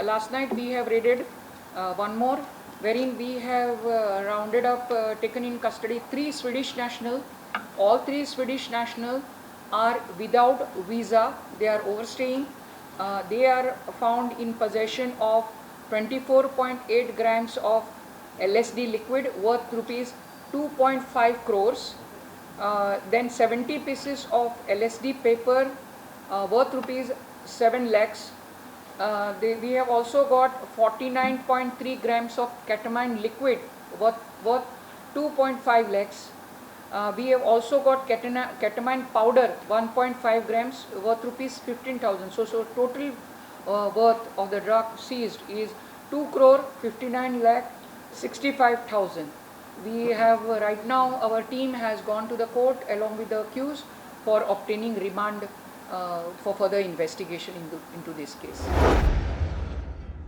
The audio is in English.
last night we have raided one more, wherein we have rounded up, taken in custody 3 Swedish national. All 3 Swedish national are without visa. They are overstaying. They are found in possession of 24.8 grams of LSD liquid worth rupees 2.5 crores. Then 70 pieces of LSD paper worth rupees 7 lakhs. We have also got 49.3 grams of ketamine liquid worth 2.5 lakhs. We have also got ketamine powder 1.5 grams worth rupees 15,000. So total worth of the drug seized is 2 crore 59 lakh 65,000. We have right now, our team has gone to the court along with the accused for obtaining remand for further investigation into this case.